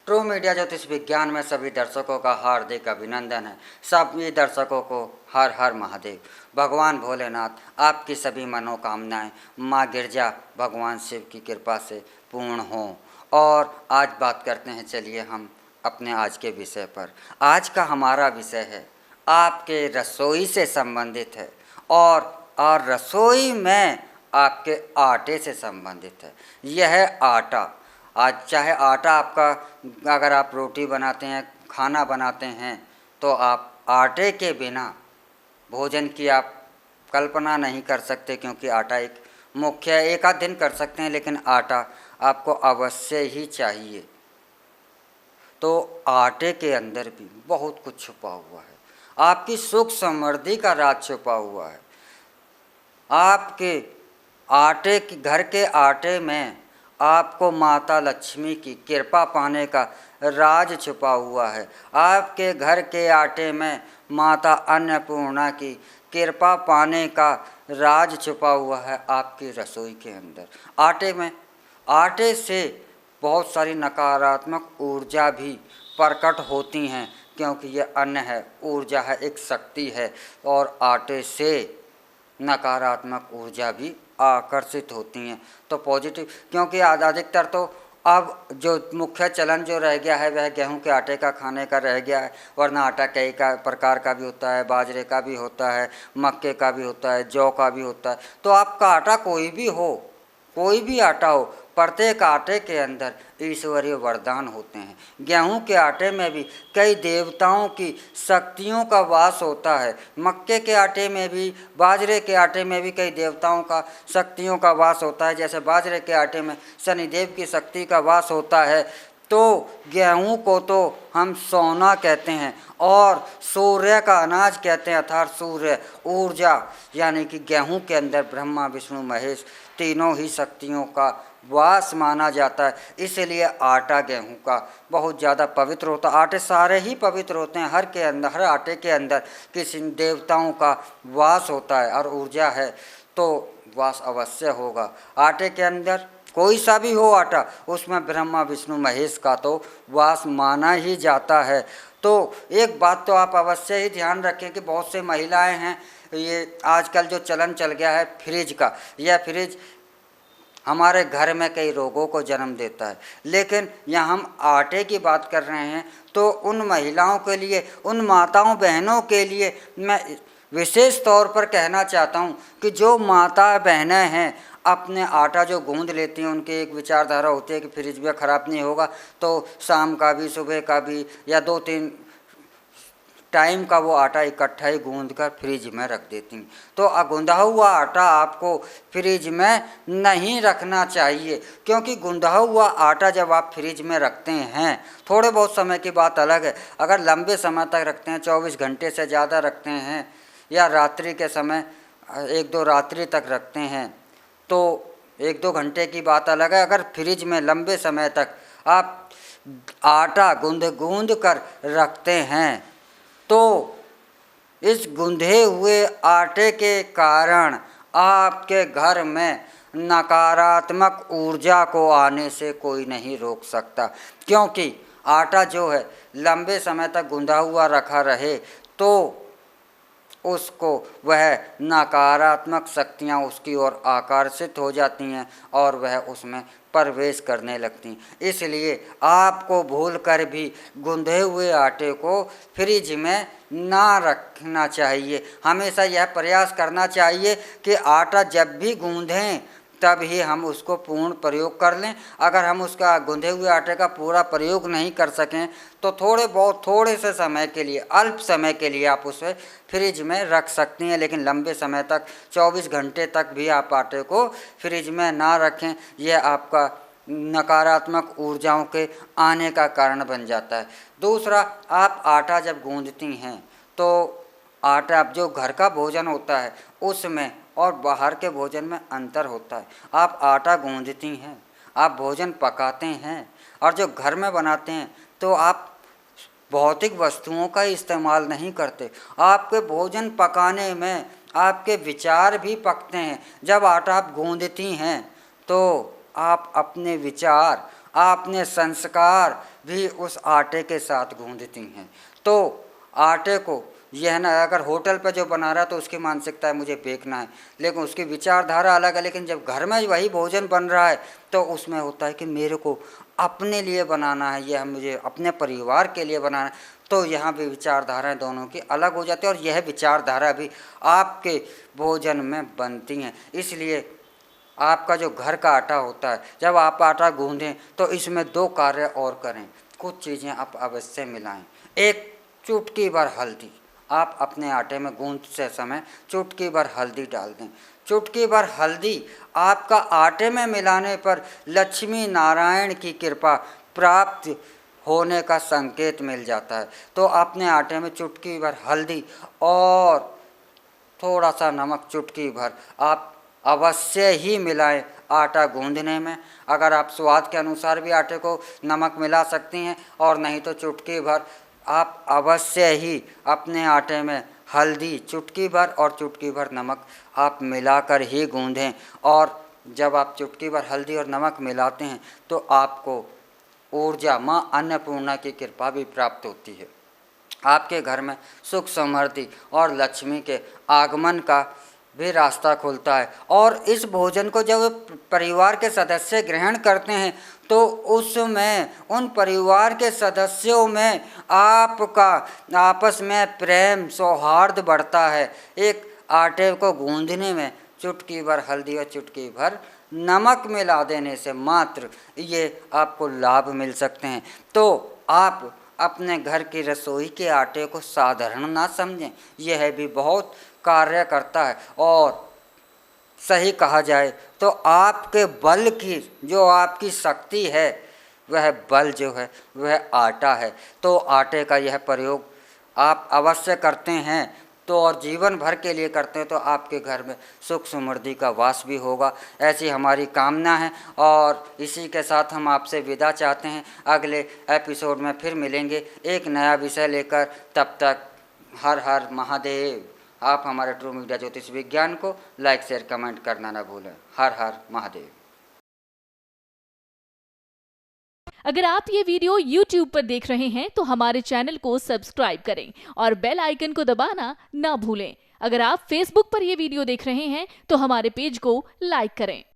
True media ज्योतिष विज्ञान में सभी दर्शकों का हार्दिक अभिनंदन है। सभी दर्शकों को हर हर महादेव। भगवान भोलेनाथ आपकी सभी मनोकामनाएं माँ गिरजा भगवान शिव की कृपा से पूर्ण हों। और आज बात करते हैं, चलिए हम अपने आज के विषय पर। आज का हमारा विषय है आपके रसोई से संबंधित है और रसोई में आपके आटे से संबंधित है। यह आटा, आज चाहे आटा आपका, अगर आप रोटी बनाते हैं, खाना बनाते हैं, तो आप आटे के बिना भोजन की आप कल्पना नहीं कर सकते, क्योंकि आटा एक मुख्य, एक आध दिन कर सकते हैं, लेकिन आटा आपको अवश्य ही चाहिए। तो आटे के अंदर भी बहुत कुछ छुपा हुआ है, आपकी सुख समृद्धि का राज छुपा हुआ है। आपके आटे की, घर के आटे में आपको माता लक्ष्मी की कृपा पाने का राज छुपा हुआ है। आपके घर के आटे में माता अन्नपूर्णा की कृपा पाने का राज छुपा हुआ है आपकी रसोई के अंदर। आटे में, आटे से बहुत सारी नकारात्मक ऊर्जा भी प्रकट होती हैं, क्योंकि यह अन्न है, ऊर्जा है, एक शक्ति है, और आटे से नकारात्मक ऊर्जा भी आकर्षित होती हैं। तो पॉजिटिव, क्योंकि अधिकतर तो अब जो मुख्य चलन जो रह गया है वह गेहूं के आटे का खाने का रह गया है, वरना आटा कई का प्रकार का भी होता है, बाजरे का भी होता है, मक्के का भी होता है, जौ का भी होता है। तो आपका आटा कोई भी हो, कोई भी आटा हो, प्रत्येक आटे के अंदर ईश्वरीय वरदान होते हैं। गेहूं के आटे में भी कई देवताओं की शक्तियों का वास होता है, मक्के के आटे में भी, बाजरे के आटे में भी कई देवताओं का शक्तियों का वास होता है। जैसे बाजरे के आटे में शनिदेव की शक्ति का वास होता है, तो गेहूं को तो हम सोना कहते हैं और सूर्य का अनाज कहते हैं, अर्थात सूर्य ऊर्जा, यानी कि गेहूं के अंदर ब्रह्मा विष्णु महेश तीनों ही शक्तियों का वास माना जाता है। इसलिए आटा गेहूं का बहुत ज़्यादा पवित्र होता है। आटे सारे ही पवित्र होते हैं, हर के अंदर, हर आटे के अंदर किसी देवताओं का वास होता है, और ऊर्जा है तो वास अवश्य होगा। आटे के अंदर कोई सा भी हो आटा, उसमें ब्रह्मा विष्णु महेश का तो वास माना ही जाता है। तो एक बात तो आप अवश्य ही ध्यान रखें कि बहुत से महिलाएं हैं, ये आजकल जो चलन चल गया है फ्रिज का, यह फ्रिज हमारे घर में कई रोगों को जन्म देता है। लेकिन यहाँ हम आटे की बात कर रहे हैं, तो उन महिलाओं के लिए, उन माताओं बहनों के लिए मैं विशेष तौर पर कहना चाहता हूँ कि जो माता बहनें हैं, अपने आटा जो गूंद लेती हैं, उनकी एक विचारधारा होती है कि फ्रिज में ख़राब नहीं होगा, तो शाम का भी, सुबह का भी, या 2-3 टाइम का वो आटा इकट्ठा ही गूंद कर फ्रिज में रख देती हैं। तो गूंदा हुआ आटा आपको फ्रिज में नहीं रखना चाहिए, क्योंकि गूंदा हुआ आटा जब आप फ्रिज में रखते हैं, थोड़े बहुत समय की बात अलग है, अगर लंबे समय तक रखते हैं, 24 घंटे से ज़्यादा रखते हैं, या रात्रि के समय 1-2 रात्रि तक रखते हैं, तो 1-2 घंटे की बात अलग है। अगर फ्रिज में लंबे समय तक आप आटा गूंद कर रखते हैं, तो इस गूंधे हुए आटे के कारण आपके घर में नकारात्मक ऊर्जा को आने से कोई नहीं रोक सकता, क्योंकि आटा जो है लंबे समय तक गूंधा हुआ रखा रहे तो उसको वह नकारात्मक शक्तियाँ उसकी ओर आकर्षित हो जाती हैं और वह उसमें प्रवेश करने लगती हैं। इसलिए आपको भूलकर भी गूंधे हुए आटे को फ्रिज में ना रखना चाहिए। हमेशा यह प्रयास करना चाहिए कि आटा जब भी गूंधें तब ही हम उसको पूर्ण प्रयोग कर लें। अगर हम उसका गूंधे हुए आटे का पूरा प्रयोग नहीं कर सकें, तो थोड़े से समय के लिए, अल्प समय के लिए आप उसे फ्रिज में रख सकती हैं, लेकिन लंबे समय तक, 24 घंटे तक भी आप आटे को फ्रिज में ना रखें। यह आपका नकारात्मक ऊर्जाओं के आने का कारण बन जाता है। दूसरा, आप आटा जब गूंदती हैं, तो आटा जो घर का भोजन होता है उसमें और बाहर के भोजन में अंतर होता है। आप आटा गूंदती हैं, आप भोजन पकाते हैं, और जो घर में बनाते हैं तो आप भौतिक वस्तुओं का इस्तेमाल नहीं करते। आपके भोजन पकाने में आपके विचार भी पकते हैं। जब आटा आप गूंदती हैं तो आप अपने विचार, आपने संस्कार भी उस आटे के साथ गूंथती हैं। तो आटे को यह ना, अगर होटल पे जो बना रहा है तो उसकी मानसिकता है मुझे बेचना है, लेकिन उसकी विचारधारा अलग है। लेकिन जब घर में वही भोजन बन रहा है तो उसमें होता है कि मेरे को अपने लिए बनाना है, यह मुझे अपने परिवार के लिए बनाना है। तो यहाँ भी विचारधाराएं दोनों की अलग हो जाती है और यह विचारधारा भी आपके भोजन में बनती हैं। इसलिए आपका जो घर का आटा होता है, जब आप आटा गूंदें तो इसमें 2 कार्य और करें, कुछ चीज़ें आप अवश्य मिलाएं। एक, चुटकी भर हल्दी, आप अपने आटे में गूंथते समय चुटकी भर हल्दी डाल दें। चुटकी भर हल्दी आपका आटे में मिलाने पर लक्ष्मी नारायण की कृपा प्राप्त होने का संकेत मिल जाता है। तो अपने आटे में चुटकी भर हल्दी और थोड़ा सा नमक चुटकी भर आप अवश्य ही मिलाएं आटा गूंदने में। अगर आप स्वाद के अनुसार भी आटे को नमक मिला सकती हैं, और नहीं तो चुटकी भर आप अवश्य ही अपने आटे में हल्दी चुटकी भर और चुटकी भर नमक आप मिलाकर ही गूंदें। और जब आप चुटकी भर हल्दी और नमक मिलाते हैं तो आपको ऊर्जा माँ अन्नपूर्णा की कृपा भी प्राप्त होती है। आपके घर में सुख समृद्धि और लक्ष्मी के आगमन का भी रास्ता खुलता है। और इस भोजन को जब परिवार के सदस्य ग्रहण करते हैं तो उसमें उन परिवार के सदस्यों में आपका आपस में प्रेम सौहार्द बढ़ता है। एक आटे को गूंदने में चुटकी भर हल्दी और चुटकी भर नमक मिला देने से मात्र ये आपको लाभ मिल सकते हैं। तो आप अपने घर की रसोई के आटे को साधारण ना समझें, यह भी बहुत कार्य करता है। और सही कहा जाए तो आपके बल की जो आपकी शक्ति है, वह बल जो है वह आटा है। तो आटे का यह प्रयोग आप अवश्य करते हैं तो और जीवन भर के लिए करते हैं तो आपके घर में सुख समृद्धि का वास भी होगा, ऐसी हमारी कामना है। और इसी के साथ हम आपसे विदा चाहते हैं। अगले एपिसोड में फिर मिलेंगे एक नया विषय लेकर। तब तक हर हर महादेव। आप हमारे ट्रू मीडिया ज्योतिष विज्ञान को लाइक शेयर कमेंट करना ना भूलें। हर हर महादेव। अगर आप ये वीडियो YouTube पर देख रहे हैं तो हमारे चैनल को सब्सक्राइब करें और बेल आइकन को दबाना ना भूलें। अगर आप Facebook पर ये वीडियो देख रहे हैं तो हमारे पेज को लाइक करें।